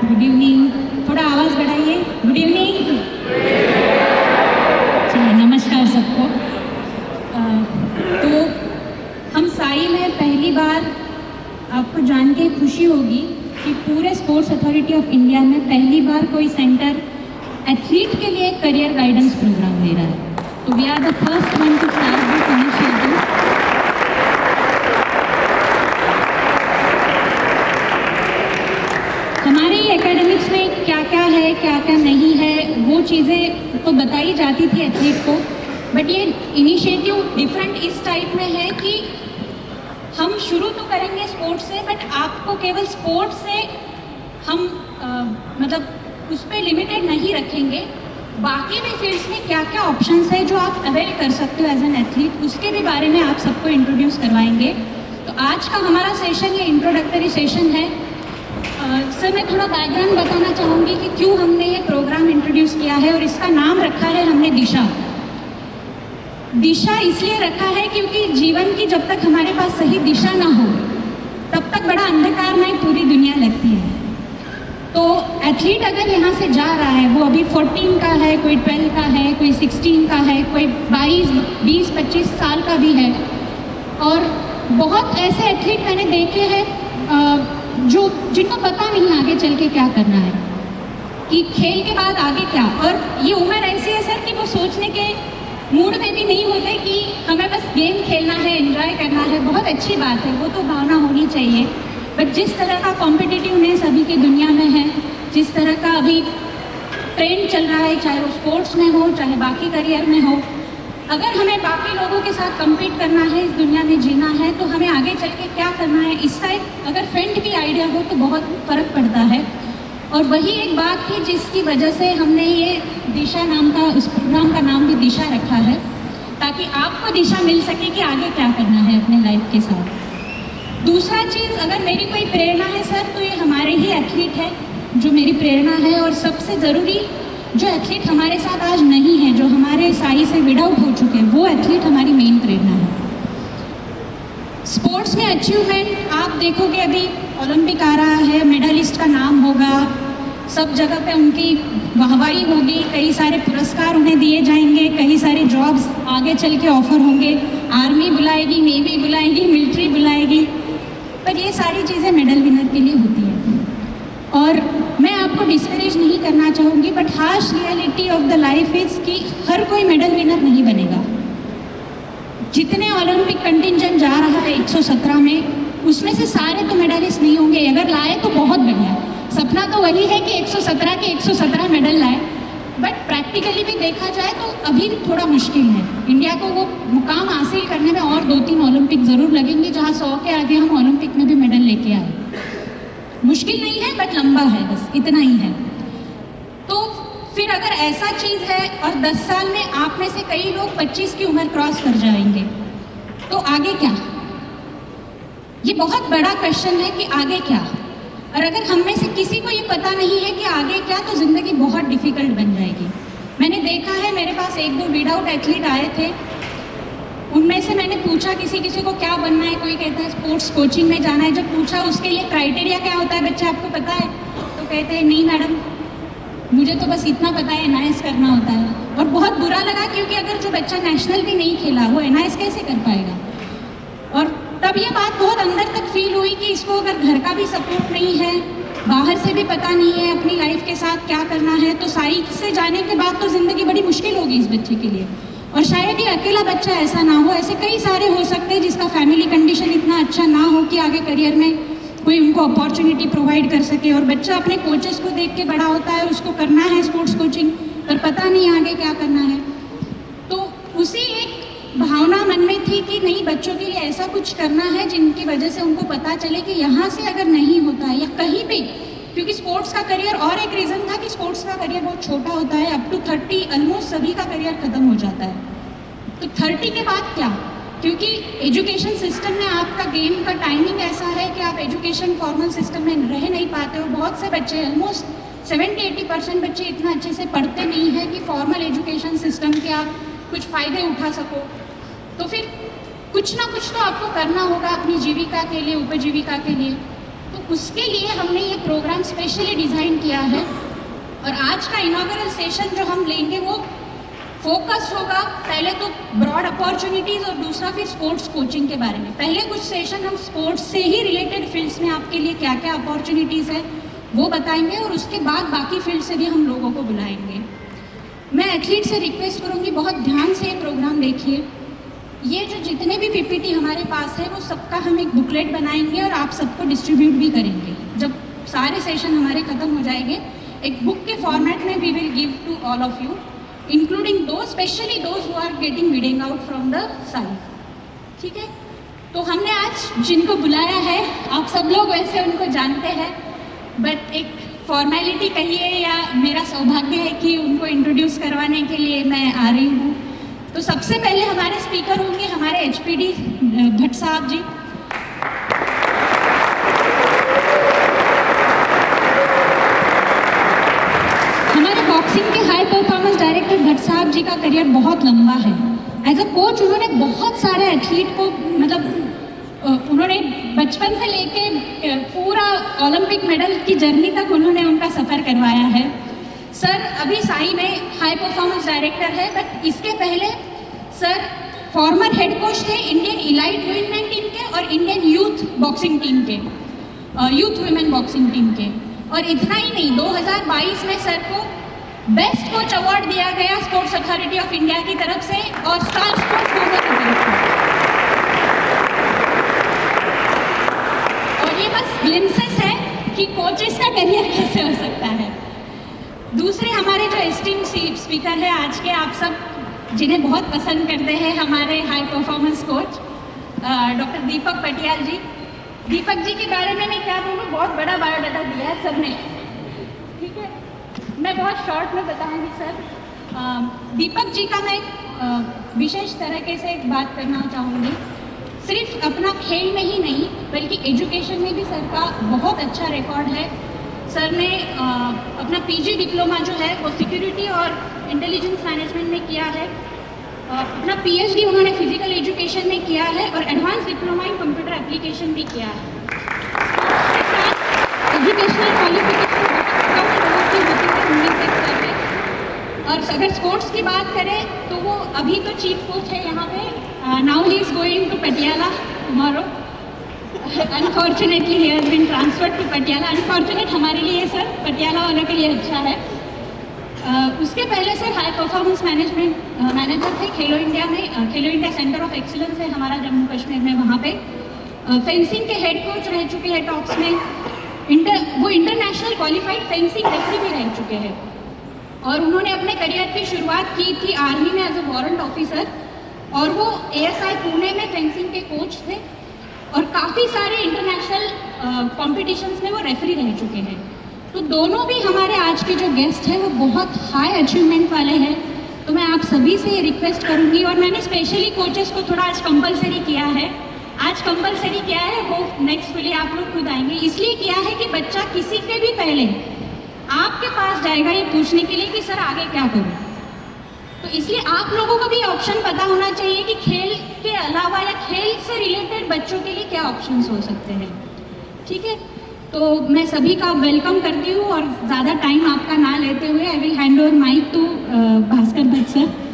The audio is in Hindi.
गुड इवनिंग, थोड़ा आवाज़ बढ़ाइए। Good evening. चलिए, नमस्कार सबको। तो हम साई में पहली बार, आपको जान के खुशी होगी कि पूरे स्पोर्ट्स अथॉरिटी ऑफ इंडिया में पहली बार कोई सेंटर एथलीट के लिए करियर गाइडेंस प्रोग्राम ले रहा है। तो we are the first one to start this initiative. हमारे एकेडमिक्स में क्या क्या है, क्या क्या नहीं है, वो चीज़ें तो बताई जाती थी एथलीट को, बट ये इनिशिएटिव डिफरेंट इस टाइप में है कि हम शुरू तो करेंगे स्पोर्ट्स से, बट आपको केवल स्पोर्ट्स से हम मतलब उस पर लिमिटेड नहीं रखेंगे। बाकी भी फील्ड्स में क्या क्या ऑप्शंस है जो आप अवेल कर सकते हो एज एन एथलीट, उसके भी बारे में आप सबको इंट्रोड्यूस करवाएंगे। तो आज का हमारा सेशन ये इंट्रोडक्टरी सेशन है। सर, मैं थोड़ा बैकग्राउंड बताना चाहूँगी कि क्यों हमने ये प्रोग्राम इंट्रोड्यूस किया है, और इसका नाम रखा है हमने दिशा। दिशा इसलिए रखा है क्योंकि जीवन की जब तक हमारे पास सही दिशा ना हो, तब तक बड़ा अंधकारमय पूरी दुनिया लगती है। तो एथलीट अगर यहाँ से जा रहा है, वो अभी 14 का है, कोई 12 का है, कोई 16 का है, कोई 22-25 साल का भी है, और बहुत ऐसे एथलीट मैंने देखे हैं जिनको पता नहीं आगे चल के क्या करना है, कि खेल के बाद आगे क्या। और ये उम्र ऐसी है सर कि वो सोचने के मूड में भी नहीं होते कि हमें बस गेम खेलना है, एंजॉय करना है। बहुत अच्छी बात है, वो तो भावना होनी चाहिए, बट जिस तरह का कॉम्पिटिटिवनेस अभी की दुनिया में है, जिस तरह का अभी ट्रेंड चल रहा है, चाहे वो स्पोर्ट्स में हो, चाहे बाकी करियर में हो, अगर हमें बाकी लोगों के साथ compete करना है, इस दुनिया में जीना है, तो हमें आगे चल के क्या करना है, इसका एक अगर फ्रेंड भी आइडिया हो तो बहुत फ़र्क पड़ता है। और वही एक बात थी जिसकी वजह से हमने ये दिशा नाम का, उस प्रोग्राम का नाम भी दिशा रखा है, ताकि आपको दिशा मिल सके कि आगे क्या करना है अपने लाइफ के साथ। दूसरा चीज़, अगर मेरी कोई प्रेरणा है सर, तो ये हमारे ही एथलीट है जो मेरी प्रेरणा है। और सबसे ज़रूरी, जो एथलीट हमारे साथ आज नहीं है, जो हमारे साई से विड आउट हो चुके हैं, वो एथलीट हमारी मेन प्रेरणा है। स्पोर्ट्स में अचीवमेंट आप देखोगे, अभी ओलंपिक आ रहा है, मेडलिस्ट का नाम होगा, सब जगह पे उनकी वाहवाही होगी, कई सारे पुरस्कार उन्हें दिए जाएंगे, कई सारे जॉब्स आगे चल के ऑफर होंगे, आर्मी बुलाएगी, नेवी बुलाएगी, मिलिट्री बुलाएगी, पर ये सारी चीज़ें मेडल विनर के लिए होती हैं। और मैं आपको डिस्करेज नहीं करना चाहूँगी, but harsh reality of the life is कि हर कोई मेडल विनर नहीं बनेगा। जितने ओलंपिक कंटिंजेंट जा रहा है 117 में, उसमें से सारे तो मेडलिस्ट नहीं होंगे। अगर लाए तो बहुत बढ़िया, सपना तो वही है कि 117 के 117 मेडल लाए, बट प्रैक्टिकली भी देखा जाए तो अभी थोड़ा मुश्किल है। इंडिया को वो मुकाम हासिल करने में और 2-3 ओलंपिक ज़रूर लगेंगे, जहाँ 100 के आगे हम ओलंपिक में भी मेडल लेके आए। मुश्किल नहीं है, बट लंबा है, बस इतना ही है। तो फिर अगर ऐसा चीज़ है, और 10 साल में आप में से कई लोग 25 की उम्र क्रॉस कर जाएंगे, तो आगे क्या? ये बहुत बड़ा क्वेश्चन है कि आगे क्या। और अगर हम में से किसी को ये पता नहीं है कि आगे क्या, तो ज़िंदगी बहुत डिफ़िकल्ट बन जाएगी। मैंने देखा है, मेरे पास 1-2 विड आउट एथलीट आए थे, उनमें से मैंने पूछा किसी को क्या बनना है, कोई कहता है स्पोर्ट्स कोचिंग में जाना है। जब पूछा उसके लिए क्राइटेरिया क्या होता है बच्चा, आपको पता है? तो कहते हैं नहीं मैडम, मुझे तो बस इतना पता है, NIS करना होता है। और बहुत बुरा लगा, क्योंकि अगर जो बच्चा नेशनल भी नहीं खेला, वो NIS कैसे कर पाएगा? और तब ये बात बहुत अंदर तक फील हुई कि इसको अगर घर का भी सपोर्ट नहीं है, बाहर से भी पता नहीं है अपनी लाइफ के साथ क्या करना है, तो साई से जाने के बाद तो ज़िंदगी बड़ी मुश्किल होगी इस बच्चे के लिए। और शायद ये अकेला बच्चा ऐसा ना हो, ऐसे कई सारे हो सकते हैं जिसका फैमिली कंडीशन इतना अच्छा ना हो कि आगे करियर में कोई उनको अपॉर्चुनिटी प्रोवाइड कर सके। और बच्चा अपने कोचेस को देख के बड़ा होता है, उसको करना है स्पोर्ट्स कोचिंग, पर पता नहीं आगे क्या करना है। तो उसी एक भावना मन में थी कि नहीं, बच्चों के लिए ऐसा कुछ करना है जिनकी वजह से उनको पता चले कि यहाँ से अगर नहीं होता है या कहीं भी, क्योंकि स्पोर्ट्स का करियर, और एक रीज़न था कि स्पोर्ट्स का करियर बहुत छोटा होता है, अप टू 30 ऑलमोस्ट सभी का करियर ख़त्म हो जाता है। तो 30 के बाद क्या? क्योंकि एजुकेशन सिस्टम में आपका गेम का टाइमिंग ऐसा है कि आप एजुकेशन फॉर्मल सिस्टम में रह नहीं पाते हो। बहुत से बच्चे, ऑलमोस्ट 70-80% बच्चे इतना अच्छे से पढ़ते नहीं है कि फॉर्मल एजुकेशन सिस्टम के आप कुछ फ़ायदे उठा सको। तो फिर कुछ ना कुछ तो आपको करना होगा अपनी जीविका के लिए, उपजीविका के लिए। तो उसके लिए हमने ये प्रोग्राम स्पेशली डिज़ाइन किया है। और आज का इनॉग्रल सेशन जो हम लेंगे वो फोकस होगा पहले तो ब्रॉड अपॉर्चुनिटीज़ और दूसरा फिर स्पोर्ट्स कोचिंग के बारे में। पहले कुछ सेशन हम स्पोर्ट्स से ही रिलेटेड फील्ड्स में आपके लिए क्या क्या अपॉर्चुनिटीज़ है वो बताएंगे, और उसके बाद बाकी फील्ड से भी हम लोगों को बुलाएंगे। मैं एथलीट से रिक्वेस्ट करूँगी बहुत ध्यान से ये प्रोग्राम देखिए। ये जो जितने भी पीपीटी हमारे पास है वो सबका हम एक बुकलेट बनाएंगे और आप सबको डिस्ट्रीब्यूट भी करेंगे। जब सारे सेशन हमारे ख़त्म हो जाएंगे एक बुक के फॉर्मेट में we will give to all of you, including though specially those who are getting reading out from the side. ठीक है, तो हमने आज जिनको बुलाया है आप सब लोग वैसे उनको जानते हैं, बट एक फॉर्मेलिटी कहिए या मेरा सौभाग्य है कि उनको इंट्रोड्यूस करवाने के लिए मैं आ रही हूँ। तो सबसे पहले हमारे स्पीकर होंगे हमारे एचपीडी भट्ट साहब जी। हमारे बॉक्सिंग के हाई परफॉर्मेंस डायरेक्टर भट्ट साहब जी का करियर बहुत लंबा है। एज अ कोच उन्होंने बहुत सारे एथलीट को उन्होंने बचपन से लेके पूरा ओलंपिक मेडल की जर्नी तक उन्होंने उनका सफ़र करवाया है। सर अभी साई में हाई परफॉर्मेंस डायरेक्टर है, बट इसके पहले सर फॉर्मर हेड कोच थे इंडियन इलाइट वुमेन टीम के और इंडियन यूथ बॉक्सिंग टीम के, यूथ वुमेन बॉक्सिंग टीम के। और इतना ही नहीं, 2022 में सर को बेस्ट कोच अवार्ड दिया गया स्पोर्ट्स अथॉरिटी ऑफ इंडिया की तरफ से और स्टार स्पोर्ट्स की तरफ से। और ये बस ग्लिम्सेस है कि कोचेस का करियर कैसे हो सकता है। दूसरे हमारे जो एस्टीम स्पीकर है आज के, आप सब जिन्हें बहुत पसंद करते हैं, हमारे हाई परफॉर्मेंस कोच डॉक्टर दीपक पटियाल जी। दीपक जी के बारे में मैं क्या बोलूँ, बहुत बड़ा बायोडाटा दिया है सबने। ठीक है, मैं बहुत शॉर्ट में बताऊंगी सर। दीपक जी का मैं विशेष तरीके से एक बात करना चाहूँगी। सिर्फ अपना खेल में ही नहीं बल्कि एजुकेशन में भी सर का बहुत अच्छा रिकॉर्ड है। सर ने अपना पीजी डिप्लोमा जो है वो सिक्योरिटी और इंटेलिजेंस मैनेजमेंट में किया है। अपना पीएचडी उन्होंने फिजिकल एजुकेशन में किया है और advance diploma in computer application भी किया है। एजुकेशनल क्वालिफिकेशन और अगर स्पोर्ट्स की बात करें तो वो अभी तो चीफ कोच है यहाँ पे। Now he is going to Patiala tomorrow. Unfortunately he has been transferred to Patiala. Unfortunate हमारे लिए सर, पटियाला वालों के लिए अच्छा है। उसके पहले sir high performance management manager थे खेलो इंडिया में। खेलो इंडिया सेंटर ऑफ एक्सीलेंस है हमारा जम्मू कश्मीर में, वहाँ पे फेंसिंग के हेड कोच रह चुके हैं टॉप्स में। वो इंटरनेशनल क्वालिफाइड फेंसिंग रेफरी भी रह चुके हैं। और उन्होंने अपने करियर की शुरुआत की थी आर्मी में एज अ वारंट ऑफिसर, और वो एएसआई पुणे में फेंसिंग के कोच थे और काफ़ी सारे इंटरनेशनल कॉम्पिटिशन्स में वो रेफरी रह चुके हैं। तो दोनों भी हमारे आज के जो गेस्ट हैं वो बहुत हाई अचीवमेंट वाले हैं। तो मैं आप सभी से ये रिक्वेस्ट करूँगी, और मैंने स्पेशली कोचेस को थोड़ा आज कंपलसरी किया है। आज कंपलसरी क्या है वो नेक्स्ट लिए आप लोग खुद आएंगे। इसलिए किया है कि बच्चा किसी के भी पहले आपके पास जाएगा ये पूछने के लिए कि सर आगे क्या करूँ। तो इसलिए आप लोगों को भी ऑप्शन पता होना चाहिए कि खेल के अलावा या खेल से रिलेटेड बच्चों के लिए क्या ऑप्शंस हो सकते हैं। ठीक है, तो मैं सभी का वेलकम करती हूँ और ज़्यादा टाइम आपका ना लेते हुए I will hand over mic to Bhaskar Bhatt sir.